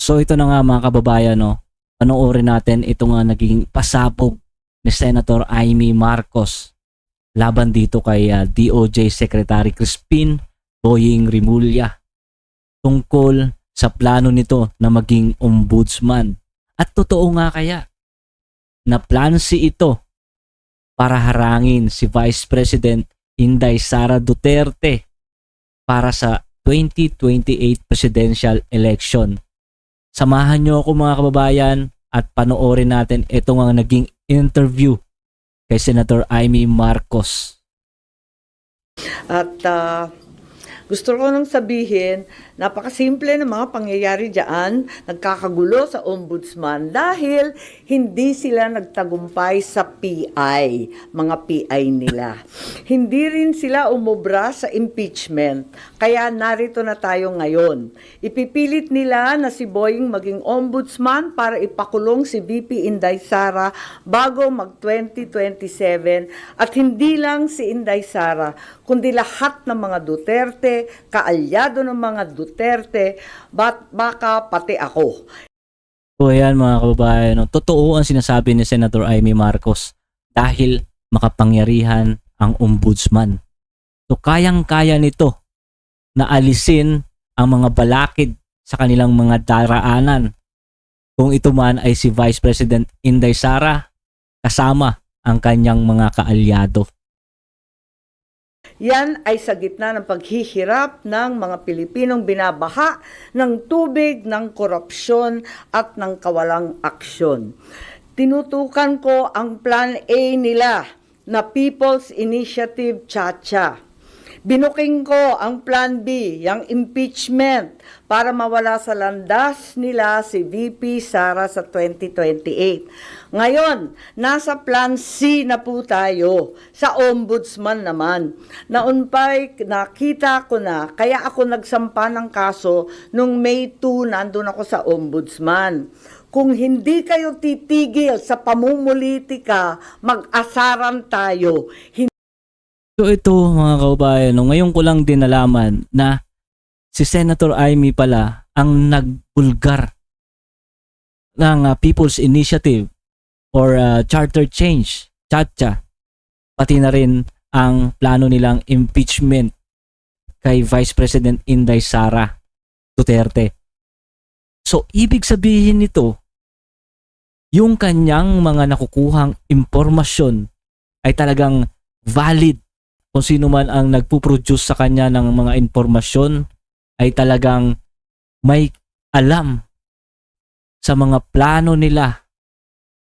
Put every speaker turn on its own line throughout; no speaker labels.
So ito na nga mga kababayan, no, panoorin natin ito nga naging pasabog ni Senator Amy Marcos laban dito kay DOJ Secretary Crispin Boying Rimulya tungkol sa plano nito na maging ombudsman. At totoo nga kaya na plansi ito para harangin si Vice President Inday Sara Duterte para sa 2028 presidential election. Samahan nyo ako mga kababayan at panoorin natin ito nga naging interview kay Senator Amy Marcos.
At gusto ko nang sabihin, napakasimple ng mga pangyayari diyan, nagkakagulo sa ombudsman dahil hindi sila nagtagumpay sa PI, mga PI nila. Hindi rin sila umubra sa impeachment, kaya narito na tayo ngayon. Ipipilit nila na si Boying maging ombudsman para ipakulong si VP Inday Sara bago mag-2027 at hindi lang si Inday Sara, kundi lahat ng mga Duterte, kaalyado ng mga Duterte, baka pati ako.
So ayan mga kababayan, no, totoo ang sinasabi ni Senator Amy Marcos dahil makapangyarihan ang ombudsman. So kayang-kaya nito na alisin ang mga balakid sa kanilang mga daraanan. Kung ito man ay si Vice President Inday Sara kasama ang kanyang mga kaalyado.
Yan ay sa gitna ng paghihirap ng mga Pilipinong binabaha ng tubig, ng korupsyon at ng kawalang aksyon. Tinutukan ko ang Plan A nila na People's Initiative Chacha. Binuking ko ang Plan B, yung impeachment, para mawala sa landas nila si VP Sara sa 2028. Ngayon, nasa Plan C na po tayo, sa ombudsman naman. Naunpay, nakita ko na, kaya ako nagsampa ng kaso nung May 2, nandun ako sa ombudsman. Kung hindi kayo titigil sa pamumulitika, mag-asaran tayo.
So ito mga kababayan, no, ngayon ko lang din nalaman na si Senator Amy pala ang nagbulgar ng People's Initiative or Charter Change, Chacha. Pati na rin ang plano nilang impeachment kay Vice President Inday Sara Duterte. So ibig sabihin nito, yung kanyang mga nakukuhang impormasyon ay talagang valid. Kung sino man ang nagpuproduce sa kanya ng mga impormasyon ay talagang may alam sa mga plano nila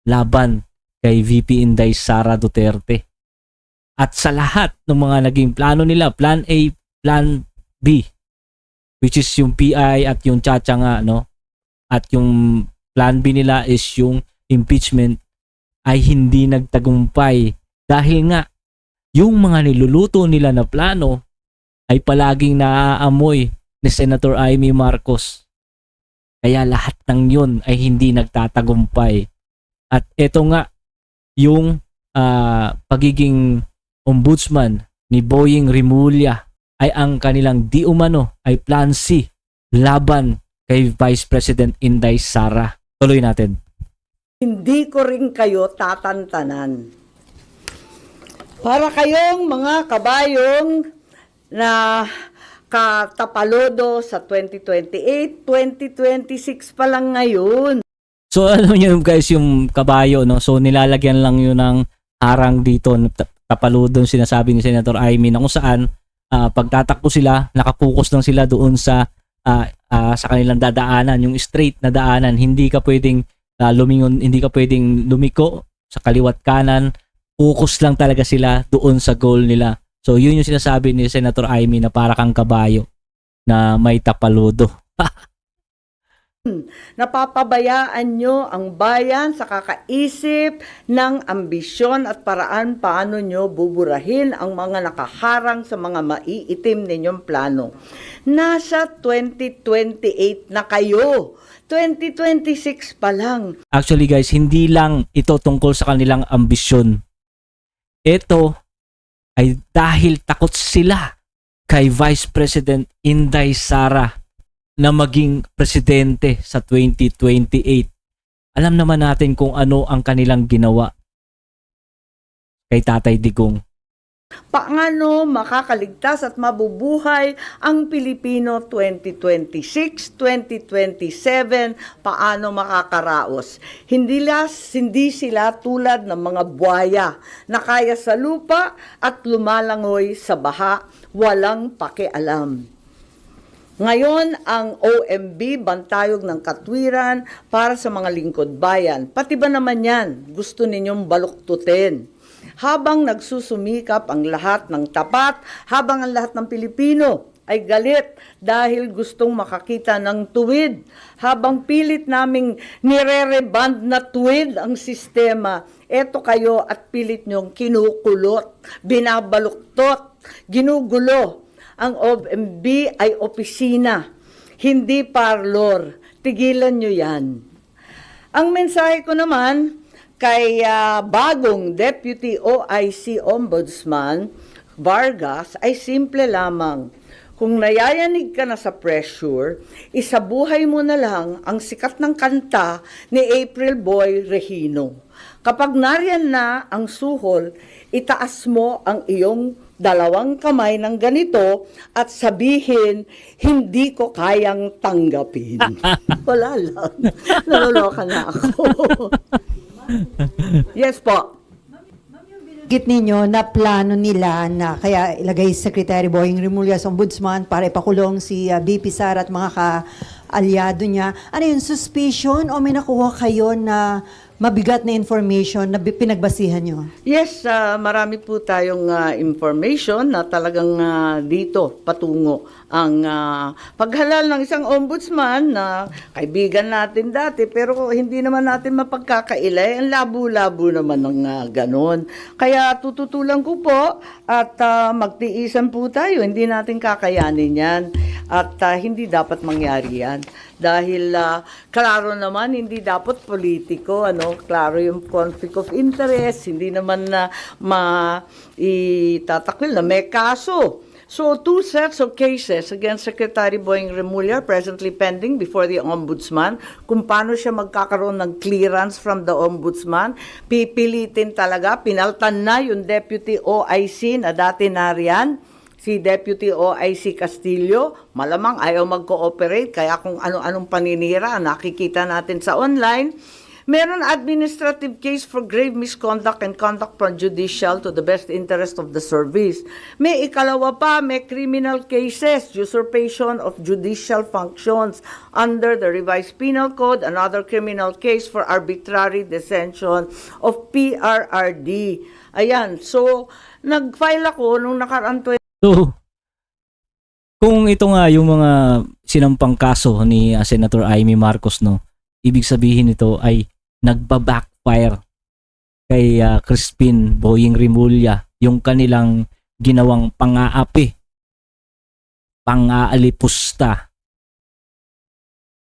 laban kay VP Inday Sara Duterte. At sa lahat ng mga naging plano nila, Plan A, Plan B, which is yung PI at yung Chacha nga, no? At yung Plan B nila is yung impeachment, ay hindi nagtagumpay dahil nga yung mga niluluto nila na plano ay palaging naaamoy ni Senator Amy Marcos. Kaya lahat ng yun ay hindi nagtatagumpay. At ito nga yung pagiging ombudsman ni Boying Rimulya ay ang kanilang di umano ay Plan C laban kay Vice President Inday Sara. Tuloy natin.
Hindi ko rin kayo tatantanan. Para kayong mga kabayong na katapalodo sa 2028, 2026 pa lang ngayon.
So alam niyo guys yung kabayo, no? So nilalagyan lang yun ng harang dito, tapaludo sinasabi ni Senator Amy na kung saan pagtatakbo sila, nakapokus lang sila doon sa kanilang dadaanan, yung straight na daanan. Hindi ka pwedeng lumingon, hindi ka pwedeng lumiko sa kaliwat kanan. Focus lang talaga sila doon sa goal nila. So yun yung sinasabi ni Senator Amy na para kang kabayo na may tapaludo.
Napapabayaan nyo ang bayan sa kakaisip ng ambisyon at paraan paano nyo buburahin ang mga nakaharang sa mga maiitim ninyong plano. Nasa 2028 na kayo. 2026 pa lang.
Actually guys, hindi lang ito tungkol sa kanilang ambisyon. Ito ay dahil takot sila kay Vice President Inday Sara na maging presidente sa 2028. Alam naman natin kung ano ang kanilang ginawa kay Tatay Digong.
Paano makakaligtas at mabubuhay ang Pilipino 2026, 2027? Paano makakaraos? Hindi sila tulad ng mga buhaya na kaya sa lupa at lumalangoy sa baha, walang pakialam. Ngayon, ang OMB, Bantayog ng Katwiran, para sa mga lingkod bayan. Pati ba naman yan, gusto ninyong baluktutin? Habang nagsusumikap ang lahat ng tapat, habang ang lahat ng Pilipino ay galit dahil gustong makakita ng tuwid, habang pilit naming nire-reband na tuwid ang sistema, eto kayo at pilit nyong kinukulot, binabaluktot, ginugulo. Ang OMB ay opisina, hindi parlor. Tigilan nyo yan. Ang mensahe ko naman kay bagong Deputy OIC Ombudsman Vargas ay simple lamang. Kung nayayanig ka na sa pressure, isabuhay mo na lang ang sikat ng kanta ni April Boy Regino. Kapag nariyan na ang suhol, itaas mo ang iyong dalawang kamay ng ganito at sabihin, hindi ko kayang tanggapin. Wala lang. Naloloka na ako. Yes po.
Git ninyo na plano nila na kaya ilagay si Secretary Boying Rimulya sa ombudsman para ipakulong si VP Sara at mga ka-alyado niya. Ano yun, suspicion o may nakuha kayo na mabigat na information na pinagbasihan nyo?
Yes, marami po tayong information na talagang dito patungo ang paghalal ng isang ombudsman na kaibigan natin dati pero hindi naman natin mapagkakailay. Ang labo-labo naman ng ganon. Kaya tututulan ko po at magtiisan po tayo. Hindi natin kakayanin yan at hindi dapat mangyari yan. Dahil klaro naman hindi dapat politiko, klaro yung conflict of interest, hindi naman na maitatakwil na may kaso. So, 2 sets of cases against Secretary Boying Remulla presently pending before the Ombudsman. Kung paano siya magkakaroon ng clearance from the Ombudsman, pipilitin talaga, pinaltan na yung Deputy OIC na dati nariyan, si Deputy OIC Castillo, malamang ayaw mag-cooperate, kaya kung ano-anong paninira nakikita natin sa online. Meron administrative case for grave misconduct and conduct prejudicial to the best interest of the service. May ikalawa pa, may criminal cases, usurpation of judicial functions under the revised penal code, another criminal case for arbitrary detention of PRRD. Ayan, so nag-file ako nung nakaraan.
So, kung ito nga yung mga sinampang kaso ni Senator Amy Marcos, no, ibig sabihin ito ay nagba-backfire kay Crispin Boying Rimulya yung kanilang ginawang pang-aapi, pang-aalipusta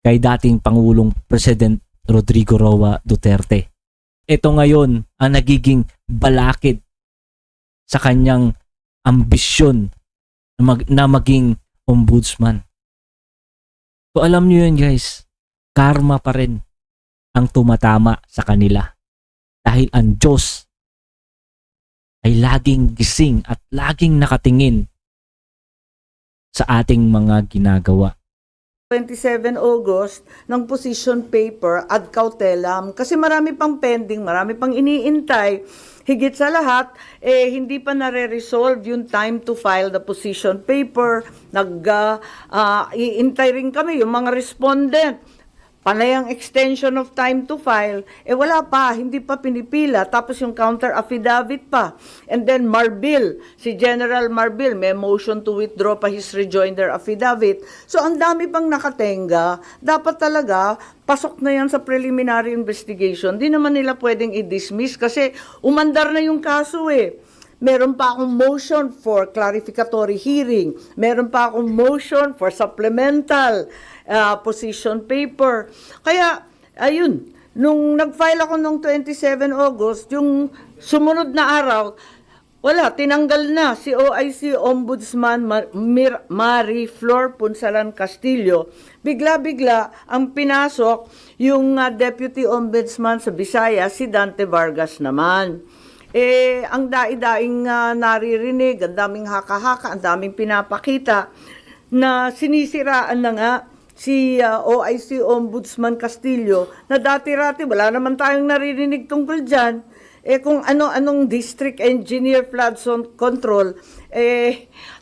kay dating Pangulong President Rodrigo Roa Duterte. Ito ngayon ang nagiging balakid sa kanyang ambisyon na maging ombudsman. So alam niyo yun guys, karma pa rin ang tumatama sa kanila. Dahil ang Diyos ay laging gising at laging nakatingin sa ating mga ginagawa.
27 August ng position paper ad cautelam kasi marami pang pending, marami pang iniintay. Higit sa lahat, hindi pa nare-resolve yung time to file the position paper. Iintay rin kami yung mga respondent. Panay ang extension of time to file, wala pa, hindi pa pinipila, tapos yung counter affidavit pa. And then Marbil, si General Marbil, may motion to withdraw pa his rejoinder affidavit. So ang dami pang nakatenga, dapat talaga, pasok na yan sa preliminary investigation. Di naman nila pwedeng i-dismiss kasi umandar na yung kaso Meron pa akong motion for clarificatory hearing. Meron pa akong motion for supplemental position paper. Kaya, ayun, nung nag-file ako noong 27 August, yung sumunod na araw, Wala, tinanggal na si OIC Ombudsman Marie Flor Punsalan Castillo. Bigla-bigla ang pinasok yung Deputy Ombudsman sa Visayas, si Dante Vargas naman. Ang daing naririnig, ang daming haka-haka, ang daming pinapakita na sinisiraan na nga si OIC Ombudsman Castillo na dati-rati wala naman tayong naririnig tungkol dyan. Kung ano-anong district engineer flood zone control,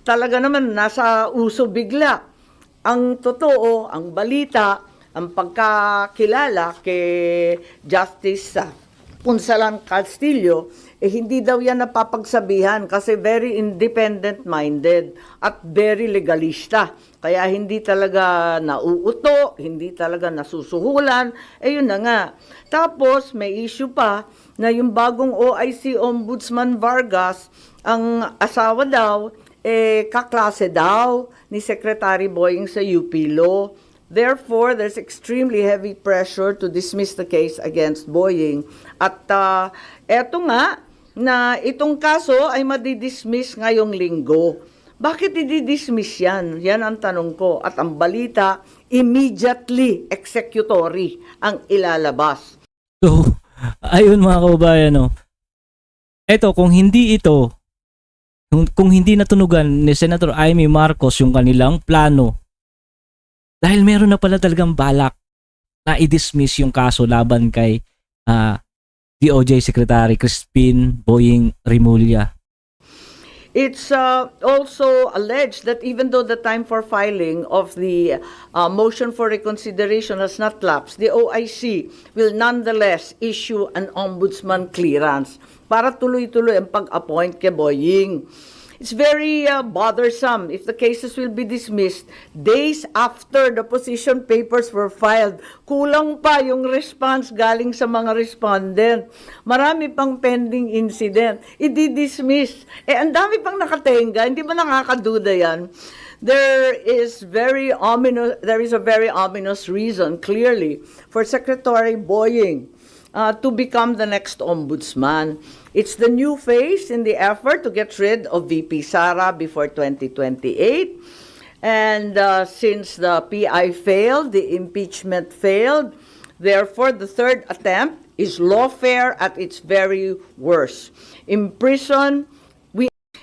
talaga naman nasa uso bigla. Ang totoo, ang balita, ang pagkakilala kay Justice Punsalan Castillo, hindi daw yan napapagsabihan kasi very independent-minded at very legalista. Kaya hindi talaga nauuto, hindi talaga nasusuhulan, yun na nga. Tapos may issue pa na yung bagong OIC Ombudsman Vargas, ang asawa daw, kaklase daw ni Secretary Boying sa UP Law. Therefore, there's extremely heavy pressure to dismiss the case against Boying. At eto nga, na itong kaso ay madidismiss ngayong linggo. Bakit i-dismiss yan? Yan ang tanong ko. At ang balita, immediately executory ang ilalabas.
So, ayun mga kababayan, no. Eto, kung hindi natunugan ni Senator Amy Marcos yung kanilang plano, dahil meron na pala talagang balak na i-dismiss yung kaso laban kay DOJ Secretary Crispin Boying Remulla.
It's also alleged that even though the time for filing of the motion for reconsideration has not lapsed, the OIC will nonetheless issue an ombudsman clearance para tuloy-tuloy ang pag-appoint kay Boying. It's very bothersome if the cases will be dismissed days after the position papers were filed. Kulang pa yung response galing sa mga respondent. Marami pang pending incident. I-dismiss. Ang dami pang nakatenga. Hindi ba nakakaduda yan? There is a very ominous reason, clearly, for Secretary Boying to become the next ombudsman. It's the new phase in the effort to get rid of VP Sara before 2028. And since the PI failed, the impeachment failed, therefore the third attempt is lawfare at its very worst. In prison,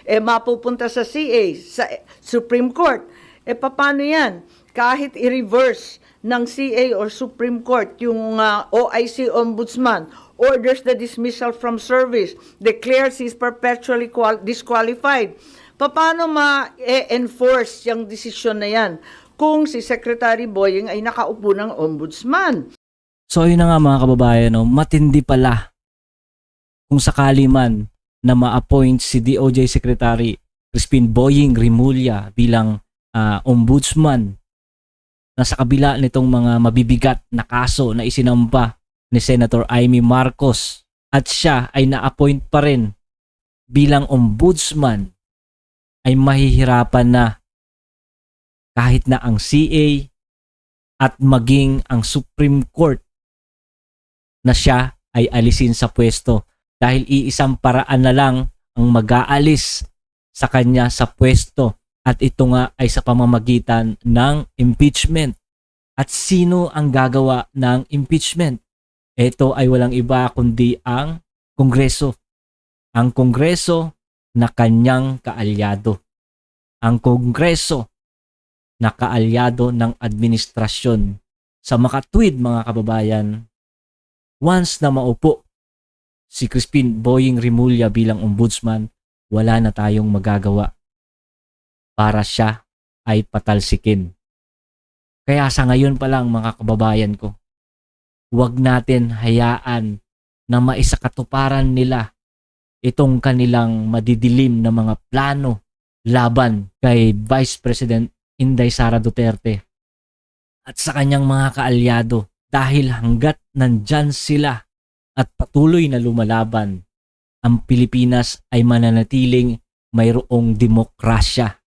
mapupunta sa CA, sa Supreme Court. Paano yan? Kahit i-reverse ng CA or Supreme Court yung OIC Ombudsman, orders the dismissal from service, declares he's perpetually disqualified. Paano ma-enforce yung desisyon na yan kung si Secretary Boying ay nakaupo ng ombudsman?
So yun na nga mga kababayan, no, matindi pala kung sakali man na ma-appoint si DOJ Secretary Crispin Boying Remulla bilang ombudsman na sa kabila nitong mga mabibigat na kaso na isinampa ni Senator Amy Marcos at siya ay na-appoint pa rin bilang ombudsman, ay mahihirapan na kahit na ang CA at maging ang Supreme Court na siya ay alisin sa pwesto dahil iisang paraan na lang ang mag-aalis sa kanya sa pwesto at ito nga ay sa pamamagitan ng impeachment. At sino ang gagawa ng impeachment? Ito ay walang iba kundi ang Kongreso. Ang Kongreso na kanyang kaalyado. Ang Kongreso na kaalyado ng administrasyon. Sa makatwid mga kababayan, once na maupo si Crispin Boying Remulla bilang ombudsman, wala na tayong magagawa para siya ay patalsikin. Kaya sa ngayon pa lang mga kababayan ko, huwag natin hayaan na maisakatuparan nila itong kanilang madidilim na mga plano laban kay Vice President Inday Sara Duterte at sa kanyang mga kaalyado dahil hanggat nandyan sila at patuloy na lumalaban, ang Pilipinas ay mananatiling mayroong demokrasya.